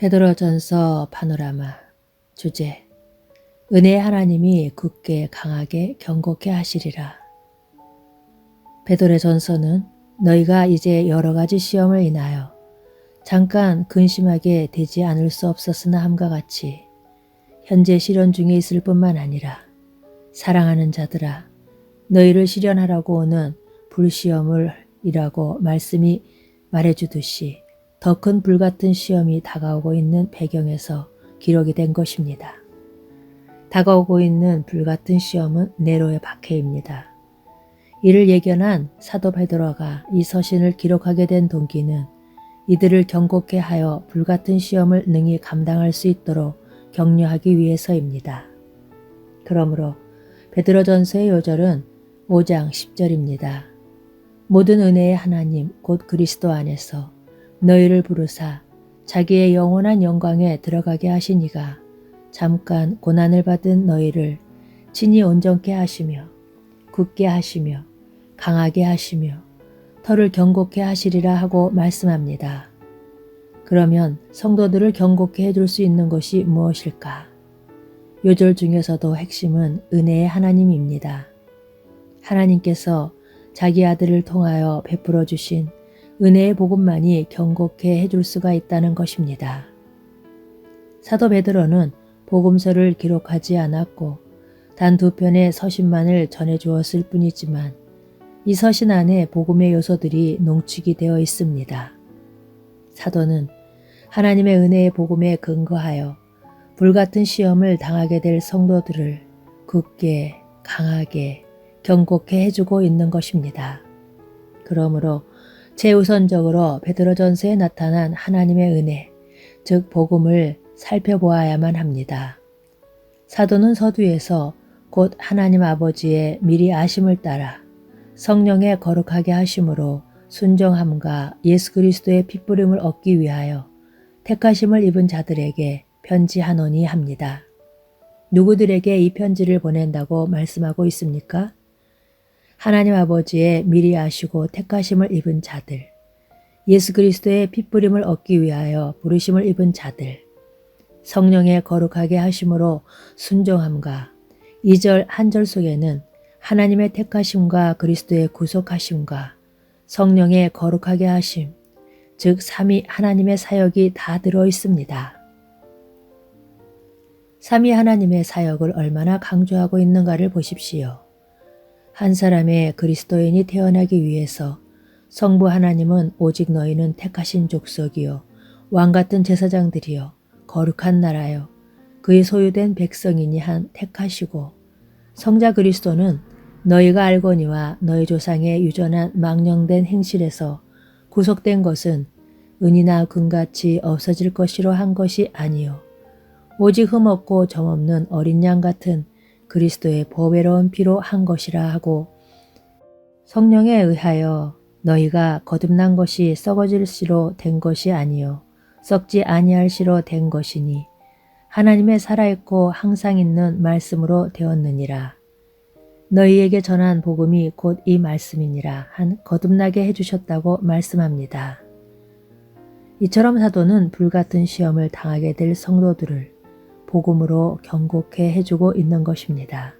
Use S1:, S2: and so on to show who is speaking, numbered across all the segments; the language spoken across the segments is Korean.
S1: 베드로전서 파노라마. 주제: 은혜의 하나님이 굳게 강하게 경고케 하시리라. 베드로전서는 너희가 이제 여러 가지 시험을 인하여 잠깐 근심하게 되지 않을 수 없었으나 함과 같이 현재 시련 중에 있을 뿐만 아니라 사랑하는 자들아, 너희를 시련하라고 오는 불시험을 이라고 말씀이 말해주듯이 더 큰 불같은 시험이 다가오고 있는 배경에서 기록이 된 것입니다. 다가오고 있는 불같은 시험은 네로의 박해입니다. 이를 예견한 사도 베드로가 이 서신을 기록하게 된 동기는 이들을 경고케 하여 불같은 시험을 능히 감당할 수 있도록 격려하기 위해서입니다. 그러므로 베드로전서의 요절은 5장 10절입니다. 모든 은혜의 하나님 곧 그리스도 안에서 너희를 부르사 자기의 영원한 영광에 들어가게 하신 이가 잠깐 고난을 받은 너희를 친히 온전케 하시며 굳게 하시며 강하게 하시며 터를 경고케 하시리라 하고 말씀합니다. 그러면 성도들을 경고케 해줄 수 있는 것이 무엇일까? 요절 중에서도 핵심은 은혜의 하나님입니다. 하나님께서 자기 아들을 통하여 베풀어 주신 은혜의 복음만이 경고케 해줄 수가 있다는 것입니다. 사도 베드로는 복음서를 기록하지 않았고 단 2편의 서신만을 전해주었을 뿐이지만 이 서신 안에 복음의 요소들이 농축이 되어 있습니다. 사도는 하나님의 은혜의 복음에 근거하여 불같은 시험을 당하게 될 성도들을 굳게 강하게 경고케 해주고 있는 것입니다. 그러므로 최우선적으로 베드로전서에 나타난 하나님의 은혜, 즉 복음을 살펴보아야만 합니다. 사도는 서두에서 곧 하나님 아버지의 미리 아심을 따라 성령의 거룩하게 하심으로 순종함과 예수 그리스도의 핏부림을 얻기 위하여 택하심을 입은 자들에게 편지하노니 합니다. 누구들에게 이 편지를 보낸다고 말씀하고 있습니까? 하나님 아버지의 미리 아시고 택하심을 입은 자들, 예수 그리스도의 핏부림을 얻기 위하여 부르심을 입은 자들, 성령의 거룩하게 하심으로 순종함과 2절 한 절 속에는 하나님의 택하심과 그리스도의 구속하심과 성령의 거룩하게 하심, 즉 삼위 하나님의 사역이 다 들어 있습니다. 삼위 하나님의 사역을 얼마나 강조하고 있는가를 보십시오. 한 사람의 그리스도인이 태어나기 위해서 성부 하나님은 오직 너희는 택하신 족속이요 왕같은 제사장들이요 거룩한 나라요 그의 소유된 백성이니 한 택하시고 성자 그리스도는 너희가 알거니와 너희 조상의 유전한 망령된 행실에서 구속된 것은 은이나 금같이 없어질 것이로 한 것이 아니요 오직 흠없고 점없는 어린 양 같은 그리스도의 보배로운 피로 한 것이라 하고 성령에 의하여 너희가 거듭난 것이 썩어질 시로 된 것이 아니요 썩지 아니할 시로 된 것이니 하나님의 살아있고 항상 있는 말씀으로 되었느니라. 너희에게 전한 복음이 곧 이 말씀이니라 한 거듭나게 해주셨다고 말씀합니다. 이처럼 사도는 불같은 시험을 당하게 될 성도들을 복음으로 경고케 해주고 있는 것입니다.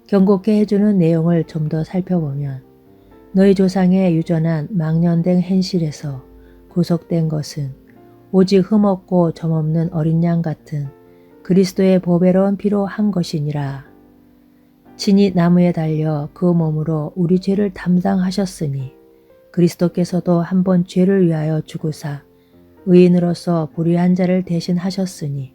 S1: 경고케 해주는 내용을 좀 더 살펴보면 너희 조상의 유전한 망년된 행실에서 구속된 것은 오직 흠없고 점없는 어린 양 같은 그리스도의 보배로운 피로 한 것이니라. 친히 나무에 달려 그 몸으로 우리 죄를 담당하셨으니 그리스도께서도 한번 죄를 위하여 죽으사 의인으로서 불의한 자를 대신하셨으니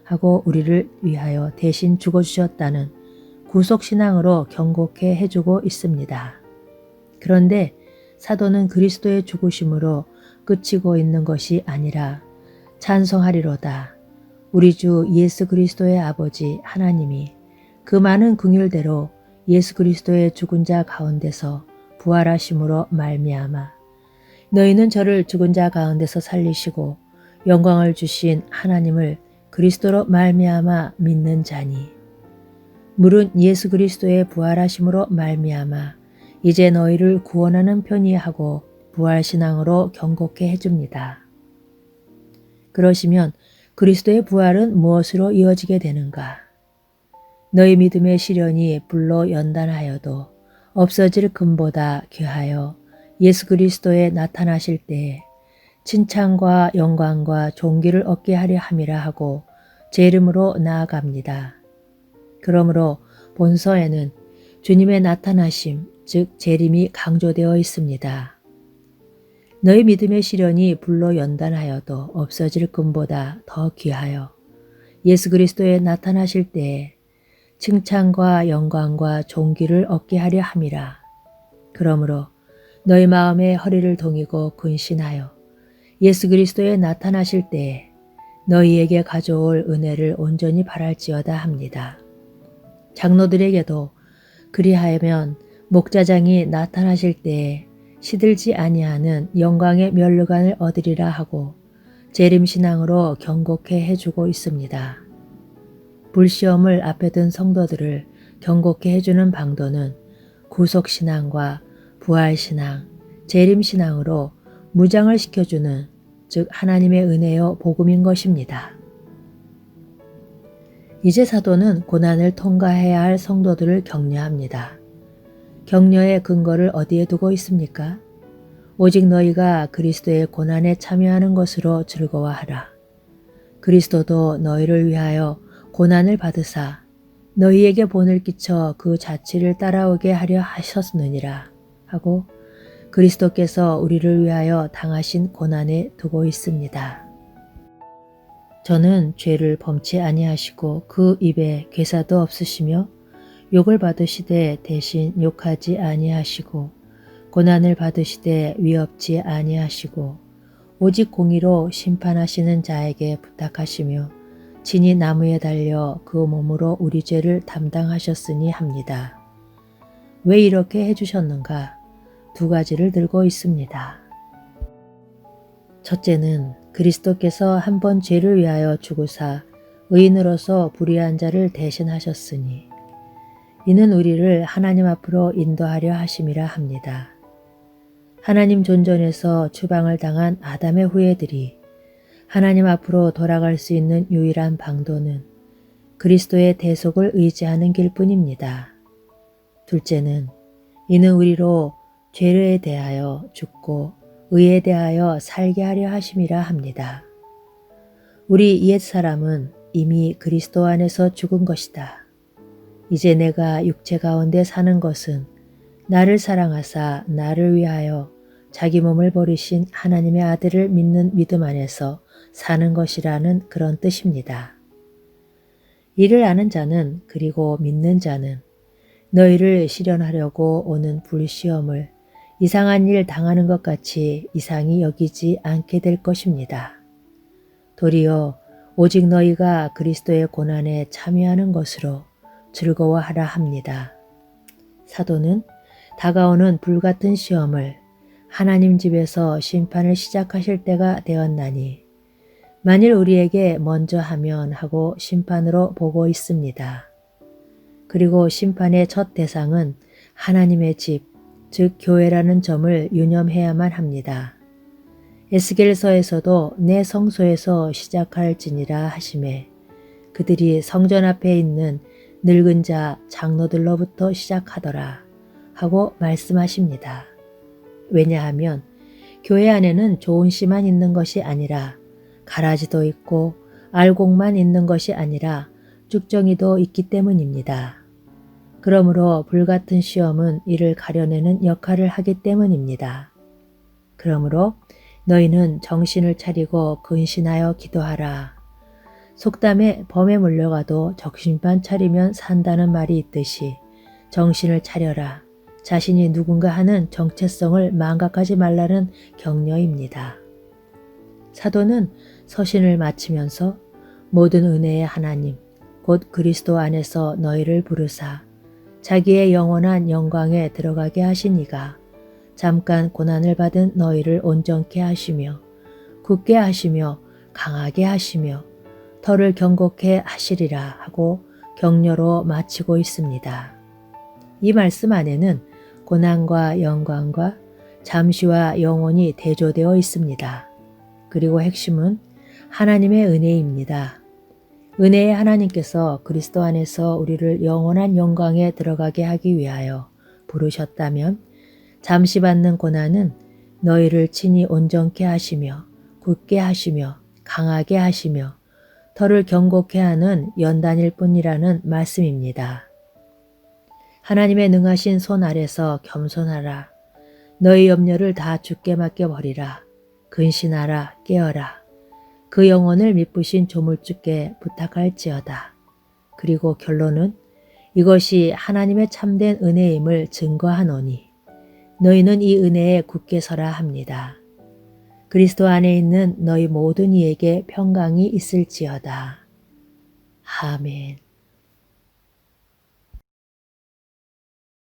S1: 하고 우리를 위하여 대신 죽어주셨다는 구속신앙으로 경고케 해주고 있습니다. 그런데 사도는 그리스도의 죽으심으로 그치고 있는 것이 아니라 찬송하리로다. 우리 주 예수 그리스도의 아버지 하나님이 그 많은 긍휼대로 예수 그리스도의 죽은 자 가운데서 부활하심으로 말미암아 너희는 저를 죽은 자 가운데서 살리시고 영광을 주신 하나님을 그리스도로 말미암아 믿는 자니 물은 예수 그리스도의 부활하심으로 말미암아 이제 너희를 구원하는 편이하고 부활신앙으로 경고케 해줍니다. 그러시면 그리스도의 부활은 무엇으로 이어지게 되는가? 너희 믿음의 시련이 불로 연단하여도 없어질 금보다 귀하여 예수 그리스도에 나타나실 때에 칭찬과 영광과 존귀를 얻게 하려 함이라 하고 제 이름으로 나아갑니다. 그러므로 본서에는 주님의 나타나심, 즉 재림이 강조되어 있습니다. 너희 믿음의 시련이 불로 연단하여도 없어질 금보다 더 귀하여 예수 그리스도에 나타나실 때에 칭찬과 영광과 존귀를 얻게 하려 함이라. 그러므로 너희 마음에 허리를 동이고 근신하여 예수 그리스도에 나타나실 때에 너희에게 가져올 은혜를 온전히 바랄지어다 합니다. 장로들에게도 그리하면 목자장이 나타나실 때에 시들지 아니하는 영광의 면류관을 얻으리라 하고 재림신앙으로 경고케 해주고 있습니다. 불시험을 앞에 둔 성도들을 경고케 해주는 방도는 구속신앙과 부활신앙, 재림신앙으로 무장을 시켜주는 즉 하나님의 은혜요 복음인 것입니다. 이제 사도는 고난을 통과해야 할 성도들을 격려합니다. 격려의 근거를 어디에 두고 있습니까? 오직 너희가 그리스도의 고난에 참여하는 것으로 즐거워하라. 그리스도도 너희를 위하여 고난을 받으사 너희에게 본을 끼쳐 그 자취를 따라오게 하려 하셨느니라 하고 그리스도께서 우리를 위하여 당하신 고난에 두고 있습니다. 저는 죄를 범치 아니하시고 그 입에 괴사도 없으시며 욕을 받으시되 대신 욕하지 아니하시고 고난을 받으시되 위협지 아니하시고 오직 공의로 심판하시는 자에게 부탁하시며 진이 나무에 달려 그 몸으로 우리 죄를 담당하셨으니 합니다. 왜 이렇게 해주셨는가? 두 가지를 들고 있습니다. 첫째는 그리스도께서 한 번 죄를 위하여 죽으사 의인으로서 불의한 자를 대신하셨으니 이는 우리를 하나님 앞으로 인도하려 하심이라 합니다. 하나님 존전에서 추방을 당한 아담의 후예들이 하나님 앞으로 돌아갈 수 있는 유일한 방도는 그리스도의 대속을 의지하는 길뿐입니다. 둘째는 이는 우리로 죄에 대하여 죽고 의에 대하여 살게 하려 하심이라 합니다. 우리 옛사람은 이미 그리스도 안에서 죽은 것이다. 이제 내가 육체 가운데 사는 것은 나를 사랑하사 나를 위하여 자기 몸을 버리신 하나님의 아들을 믿는 믿음 안에서 사는 것이라는 그런 뜻입니다. 이를 아는 자는 그리고 믿는 자는 너희를 시련하려고 오는 불시험을 이상한 일 당하는 것 같이 이상히 여기지 않게 될 것입니다. 도리어 오직 너희가 그리스도의 고난에 참여하는 것으로 즐거워하라 합니다. 사도는 다가오는 불같은 시험을 하나님 집에서 심판을 시작하실 때가 되었나니 만일 우리에게 먼저 하면 하고 심판으로 보고 있습니다. 그리고 심판의 첫 대상은 하나님의 집, 즉 교회라는 점을 유념해야만 합니다. 에스겔서에서도 내 성소에서 시작할지니라 하시매 그들이 성전 앞에 있는 늙은 자 장로들로부터 시작하더라 하고 말씀하십니다. 왜냐하면 교회 안에는 좋은 씨만 있는 것이 아니라 가라지도 있고 알곡만 있는 것이 아니라 쭉정이도 있기 때문입니다. 그러므로 불같은 시험은 이를 가려내는 역할을 하기 때문입니다. 그러므로 너희는 정신을 차리고 근신하여 기도하라. 속담에 범에 물려가도 정신만 차리면 산다는 말이 있듯이 정신을 차려라. 자신이 누군가 하는 정체성을 망각하지 말라는 격려입니다. 사도는 서신을 마치면서 모든 은혜의 하나님, 곧 그리스도 안에서 너희를 부르사 자기의 영원한 영광에 들어가게 하신 이가 잠깐 고난을 받은 너희를 온전케 하시며 굳게 하시며 강하게 하시며 더를 경고케 하시리라 하고 격려로 마치고 있습니다. 이 말씀 안에는 고난과 영광과 잠시와 영원히 대조되어 있습니다. 그리고 핵심은 하나님의 은혜입니다. 은혜의 하나님께서 그리스도 안에서 우리를 영원한 영광에 들어가게 하기 위하여 부르셨다면 잠시 받는 고난은 너희를 친히 온전케 하시며 굳게 하시며 강하게 하시며 더를 경고케 하는 연단일 뿐이라는 말씀입니다. 하나님의 능하신 손 아래서 겸손하라. 너희 염려를 다 주께 맡겨버리라. 근신하라 깨어라. 그 영혼을 미쁘신 조물주께 부탁할지어다. 그리고 결론은 이것이 하나님의 참된 은혜임을 증거하노니 너희는 이 은혜에 굳게 서라 합니다. 그리스도 안에 있는 너희 모든 이에게 평강이 있을지어다. 아멘.